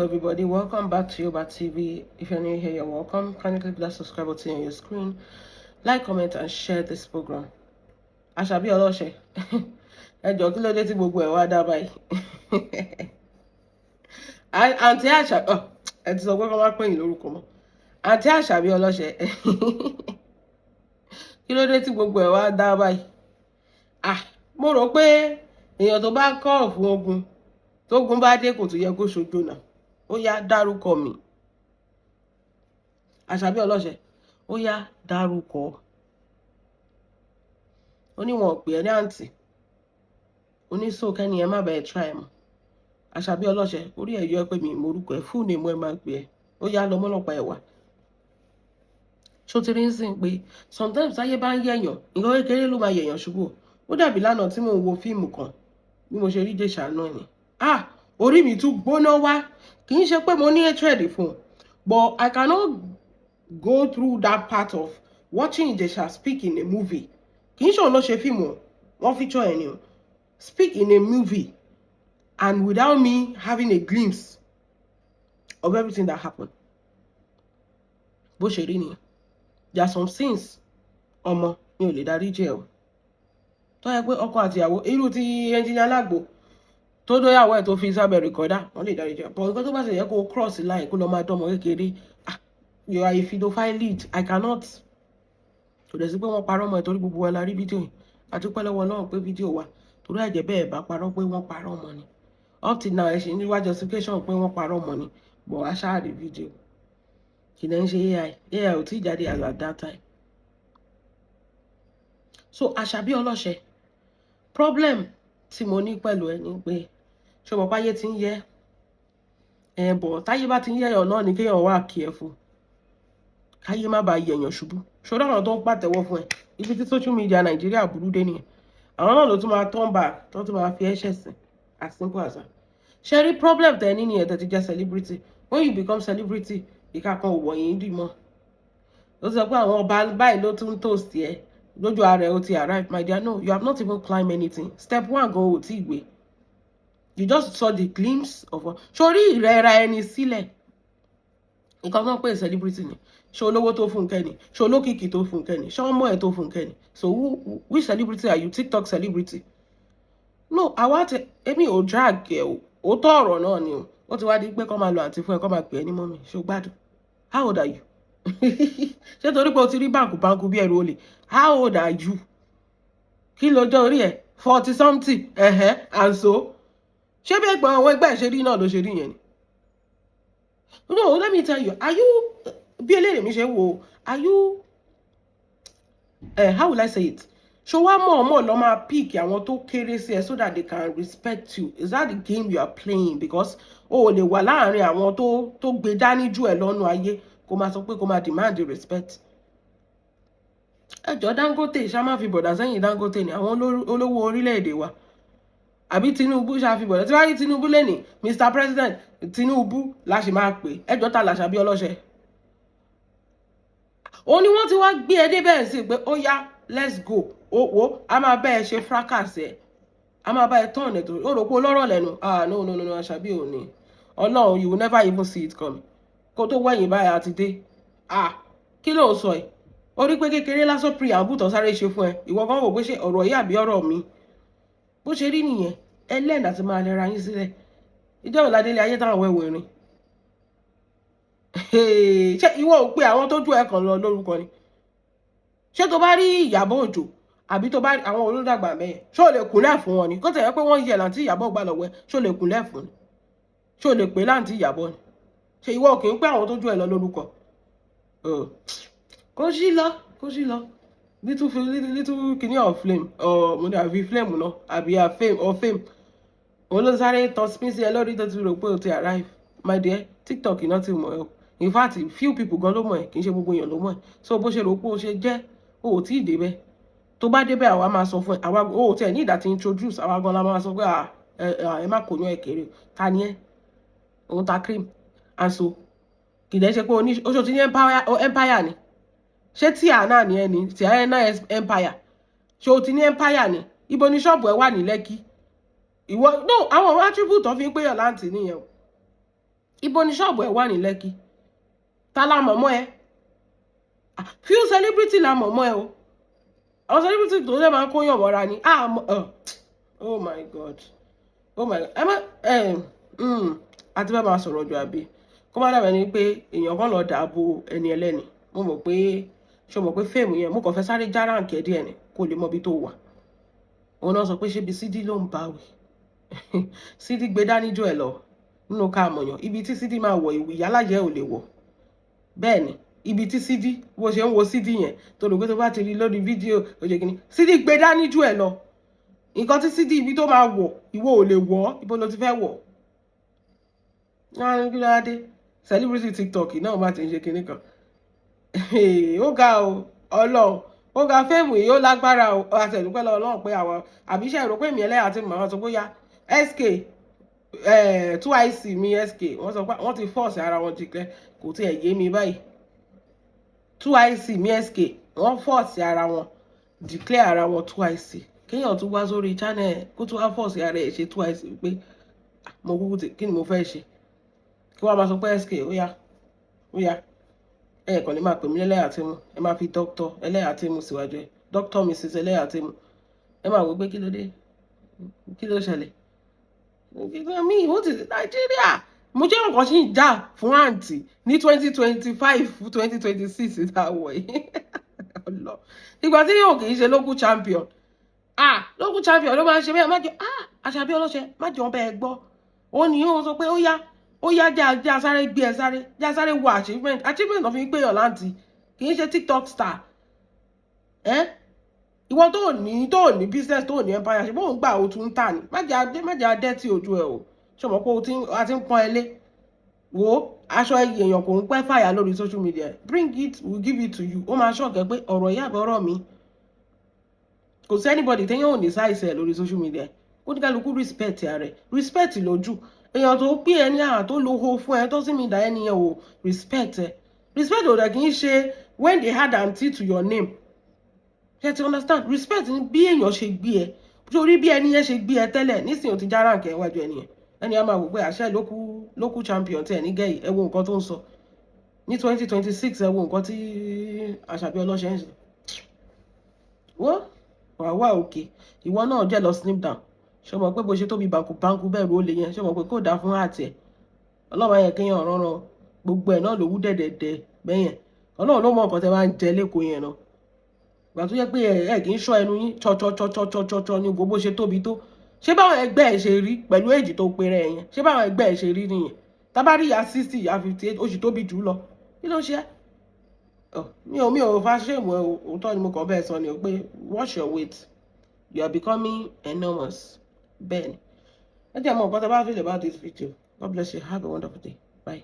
Hello everybody, welcome back to Yoba TV. If you're new here, you're welcome. Kindly click that subscribe button on your screen, like, comment and share this program. Àṣàbí Ọlọ́ṣẹ́, ẹ jọ̀ọ́ kí ló dé tí gbogbo ẹ̀ wá dá báyìí. Àǹtí Àṣàbí, ẹ ti sọ pé kọ́ máa pè yín lórúkọ mọ́. Àǹtí Àṣàbí Ọlọ́ṣẹ́, kí ló dé tí gbogbo ẹ̀ wá dá báyìí. Mo rò pé èèyàn tó bá kọ́ fún ogun tógun bá dé kò tún yẹ kó ṣojo náà. Ó yá dárúkọ mi. Àṣàbí Ọlọ́ṣẹ́, ó yá dárúkọ. Ó ní wọn pè é ní àǹtí. Ó ní so kẹ́ni ẹ má bẹ̀ẹ́ try mọ́. Àṣàbí Ọlọ́ṣẹ́, orí ẹ̀ yọ pé mi morúkọ ẹ̀ fún name ẹ máa pè ẹ́. Ó yá lọ mọ́lọ́pàá ẹ̀ wá. Ṣó ti rí ń sìn pé sometimes ayé bá ń yẹ̀yàn, nǹkan kékeré ló máa yẹ̀yàn ṣubú. Ó dàbí lánàá tí mò ń wo fíìmù kan bí mo ṣe rí Ìjẹ̀ṣà náà ni. Orí mi tún gbóná wá. Kì í ṣe pé mo ní hatred fún, but I cannot go through that part of watching Ìjẹ̀ṣà speak in a movie. Kì í ṣe òun ló ṣe fíìmù, wọ́n feature ẹni o. Speak in a movie and without me having a glimpse of everything that happened. Bó ṣe rí nìyẹn. There are some scenes ọmọ mi ò lè darí jẹ́ o. Tó yẹ pé ọkọ àti ìyàwó irú ti ẹnjìnìá Lágbo tó dóyàwó ẹ̀ tó fi sábẹ̀ rìkọ́dà wọ́n lè darí jẹ́. But nǹkan tó bá ṣe yẹ kó cross line kó lọ máa dánmọ kékeré. You are a pedophile lead. I cannot. Kò dẹ̀ sí pé wọ́n parọ́ mọ́ ẹ torí gbogbo wa la rí fídíò yìí. A dúpẹ́ lọ́wọ́ Ọlọ́run pé fídíò wà. Torí àjẹ́ bẹ́ẹ̀ bá parọ́ pé wọ́n parọ́ mọ́ ni. Up till now ẹ ṣe níwájú justification pé wọ́n parọ́ mọ́ ni. But a ṣáà rí fídíò. Kì í ṣe AI. AI ò tí ì jáde at that time. So Àṣàbí Ọlọ́ṣẹ́, problem tí mo ní pẹ̀lú ẹ ni pé ṣé mo páyé ti ń yẹ bọ̀ táyé bá ti ń yẹ̀yàn náà ni kéèyàn wà careful. Káyé má bàa yẹ̀yàn ṣubú. Ṣọ́dọ̀ àwọn tó ń pàtẹ́wọ́ fún ẹ ibi tí social media Nàìjíríà burú dé nìyẹn. Àwọn náà ló tún máa turn back tó tún máa fi ẹ̀ṣẹ̀ sìn as simple as that. Ṣé rí problem tẹ ní nìyẹn tẹ ti jẹ́ celebrity. When you become celebrity ìka kan ò wọ̀nyí dì mọ́. Ó sọ pé àwọn ọba báyìí ló tún toast ẹ lójú ara ẹ ó ti arrive. My dear, no, you have not even climbed anything. Step 1 gan ò tí ì gbé. You just saw the glimpse of sórí ìrẹ́ra ẹni sílẹ̀. Nǹkan kan pé celebrity ni. Ṣé olówó tó Fúnkẹ́ ni? Ṣé olókìkí tó Fúnkẹ́ ni? Ṣé ọmọ ẹ̀ tó Fúnkẹ́ ni? So which celebrity are you? TikTok celebrity? No, èmi ò drag ẹ̀ o. Ó tọ́ ọ̀rọ̀ náà ni o. Ó ti wá di pé kọ́ máa lo àǹtí fún ẹ kọ́ máa pè é ní mọ́mì. Ṣé o gbádùn? How old are you? Ṣé torí pé o ti rí báǹkù bí ẹrù olè? How old are you? Kí ló jẹ́ orí ẹ̀? 40 something. And so? Ṣé bí ẹgbẹ́ àwọn ẹgbẹ́ ṣe rí náà ló ṣe rí yẹn ni? No, let me tell you, are you bí eléyìí mi ṣe wo, are you how will I say it? Ṣó wá mọ̀ lọ máa pick àwọn tó kéré sí ẹ so that they can respect you. Is that the game you are playing? Because o lè wà láàrin àwọn tó gbé dání jù ẹ lọ́nu ayé kó máa sọ pé kó máa demand the respect. Ẹjọ́ Dangote ṣá máa fi bọ̀dà sẹ́yìn Dangote ni àwọn olówó orílẹ̀-èdè wa. Àbí Tinubu ṣáfi bọ̀dọ̀ tí wá rí Tinubu lẹ́nìí Mr. President Tinubu la ṣe máa pè ẹjọ́ ta l'Àṣàbí Ọlọ́ṣẹ́. Ó ní wọ́n ti wá gbé ẹ débẹ̀ sí pé ó yá let's go wo a máa bá ẹ ṣe fracas ẹ a máa bá ẹ tán ẹ̀ tó ó rò pé olóró lẹ́nu no Àṣàbí ò ní Ọlọ́run you will never even see it coming kó tó wẹ̀yìn báyìí àti dé kí ló ń sọ ẹ̀ ó rí pé kékeré lásán preamble tó sáré ṣe fún ẹ ìwọ kan wò pé ṣe ọ̀rọ̀ yìí àbí ọ̀rọ̀ mi. Bó ṣe rí nìyẹn ẹlẹ́nà ti máa lẹ́ra yín sílẹ̀ ìjọba ìlàdélé ayé táwọn ẹ̀wọ̀ rìn. Ṣé ìwọ ò pé àwọn tó ju ẹ̀ kan lọ lórúkọ ni? Ṣé tó bá rí Ìyábọ̀ Òjó àbí tó bá rí àwọn olódàgbà mẹ́yẹn ṣé o lè kúnlẹ̀ fún wọn ni? Kó tẹ̀yẹ pé wọ́n yẹ láǹtí Ìyábọ̀ gbà lọ́wọ́ ẹ ṣé o lè kúnlẹ̀ fún ni? Ṣé o lè pè láǹtí Ìyábọ̀ ni? Ṣé ìwọ kì í pé àwọn tó ju ẹ̀ lọ lórúkọ? Kó sí lọ. Little kini of flame mo ní àfi flame náà àbí a fame or fame òun ló sáré tán spin sí ẹ lórí tó ti rò pé o ti arrive. My dear, TikTok iná ti mọ̀ ẹ́ o. In fact few people gan ló mọ̀ ẹ́ kì í ṣe gbogbo èèyàn ló mọ̀ ẹ́. So bó ṣe rò pé o ṣe jẹ́ o ò tí ì débẹ̀ tó bá débẹ̀ àwa máa sọ fún ẹ àwa o ò tẹ̀ ní ìdá tí introduce àwa gan la máa sọ pé ẹ má kò yán ẹ kéré ta ni ẹ òun ta cream and so kì í dẹ́ ṣe pé oṣù tí ní empire ni. Ṣé tí àná ni ẹni tí àná empire ṣé o ti ní empire ni ibo ni ṣọ́ọ̀bù ẹ wà ní Lẹ́kì ìwọ no àwọn attribute tó fi ń péyàn láǹtì nìyẹn o ibo ni ṣọ́ọ̀bù ẹ̀ wà ní Lẹ́kì ta la mọ̀mọ́ ẹ few celebrity la mọ̀mọ́ ẹ o àwọn celebrity tó lè máa ń kóyàn mọ́ra ni oh my god ẹ má àti bá máa sọ̀rọ̀ jù àbí kó má dàbẹ̀ ni pé èèyàn kan lọ dààbò ẹni ẹlẹ́ni mo mọ̀ pé ṣe mọ̀ pé fíìmù yẹn mo kàn fẹ́ sáré já ráǹkì ẹ̀ díẹ̀ ni kó lè mọ ibi tó wà òun náà sọ pé ṣébi Sídí ló ń bá wí Sídí gbé dání jù ẹ lọ nínú ká mọ̀yàn ibi tí Sídí máa wọ̀ ìwì yálàjẹ́ ò lè wọ̀ bẹ́ẹ̀ ni ibi tí Sídí bó ṣe ń wo Sídí yẹn tó rò pé tó bá ti rí lórí fídíò òjò kìíní Sídí gbé dání jù ẹ lọ nǹkan tí Sídí ibi tó máa wọ̀ ìwọ ò lè wọ̀ ibo ló ti fẹ́ wọ̀ kí ló dé celebrity TikTok náà má ti ń ṣe kinní kan ó ga o Ọlọ́run ó ga fíìmù yìí ó lágbára o àtẹ̀dúpẹ́ lọ Ọlọ́run pé àwọn àbíṣẹ́ ìrò pé mi ẹlẹ́yà ti mọ̀ àwọn sọ bóyá SK 2IC mi SK wọ́n sọ pé wọ́n ti force ara wọn jìklẹ̀ kò tí ẹ̀ yé mi báyìí 2IC mi SK wọ́n force ara wọn declare ara wọn 2IC kéèyàn tún wá sórí channel kó tún wá force ara ẹ̀ ṣe 2IC pé mo kúkú kí ni mo fẹ́ ṣe kí wọ́n máa sọ pé SK ó yá ẹ kàn lè máa pè mí lẹ́lẹ́yà tí mu ẹ máa fi dr ẹlẹ́yà tí mu síwájú ẹ dr mrs ẹlẹ́yà tí mu ẹ máa wò pé kí ló dé kí ló ṣẹlẹ̀ mi ó ti Nàìjíríà mo jẹ́ nǹkan tí ń jà fún àǹtí ní 2025 2026 ìdáwọ̀ yìí ìgbà tí yóò kì í ṣe local champion local champion ló máa ń ṣe bẹ́ẹ̀ má jẹ́ Àṣàbí Ọlọ́ṣẹ́ má jẹ́ wọn bẹ́ẹ̀ gbọ́ ó ní yóò sọ pé ó yá já sáré gbé ẹ sáré já sáré wo achievement of fi ń pèèyàn láǹtì kì í ṣe TikTok star ìwọ tó ní business tó ní empire ṣe bóun gbà ó tún tà ní má jẹ́ adẹ́ tí ojú ẹ o ṣe mọ̀ pé a ti ń pọ́n ẹlé wo aṣọ èèyàn kò ń pẹ́ fàyà lórí social media bring it we give it to you ó máa ṣọ̀kẹ́ pé ọ̀rọ̀ ìyá àbẹ̀ ọ̀rọ̀ mi kò sí anybody téèyàn ò ní sáìsì ẹ̀ lórí social media ó ní kálukú respect rẹ̀ respect lójú èèyàn tó pé ẹni tó lo ho fún ẹ tó sì mi dá ẹni yẹn o respect ò dẹ̀ kì í ṣe when they add aunty to your name you to understand respect ni bí èèyàn ṣe gbé ẹ torí bí ẹni yẹn ṣe gbé ẹ tẹ́lẹ̀ nísìnyí ó ti já ránkẹ́ iwájú ẹni yẹn ẹni a máa wò pé àṣẹ local champion tí ẹ ní gẹ̀yì ẹ wo nǹkan tó ń sọ ní 2026 ẹ wo nǹkan tí Àṣàbí Ọlọ́ṣẹ́ ń ṣe wọ́n wà òkè ìwọ náà jẹ́ lọ slim down ṣé o mọ̀ pé bó ṣe tóbi bánkú bẹ́ẹ̀rù ó lè yẹn ṣé o mọ̀ pé kò dáa fún àti ẹ̀ Ọlọ́run ayẹ kéèyàn rọrùn gbogbo ẹ̀ náà ló wú dẹ̀dẹ̀dẹ̀ bẹ́yẹn Ọlọ́run ló mọ nǹkan tẹ́ bá ń jẹ lẹ́kọ̀ọ́ yẹn náà ìgbà tó yẹ pé ẹ kì í ṣọ́ ẹnu yín chọ́chọ́chọ́chọ́chọ́ ní gbogbo ṣe tóbi tó ṣé báwọn ẹgbẹ́ ẹ̀ ṣe rí pẹ̀lú èjì tó péré ẹ̀ yẹn ṣé báwọn ẹgbẹ́ ẹ̀ ṣe rí nìyẹn tábàrí ya 60 ya 58 oṣù tóbi jù lọ kí ló ṣe mi ò fa ṣéèmù ẹ òótọ́ ni mo kàn bẹ́ẹ̀ sọ ni o pé watch your weight you are becoming enormous bẹ́ẹ̀ ni ẹ jẹ́ mọ̀ nǹkan tó bá feel about this video God bless you have a wonderful day bye.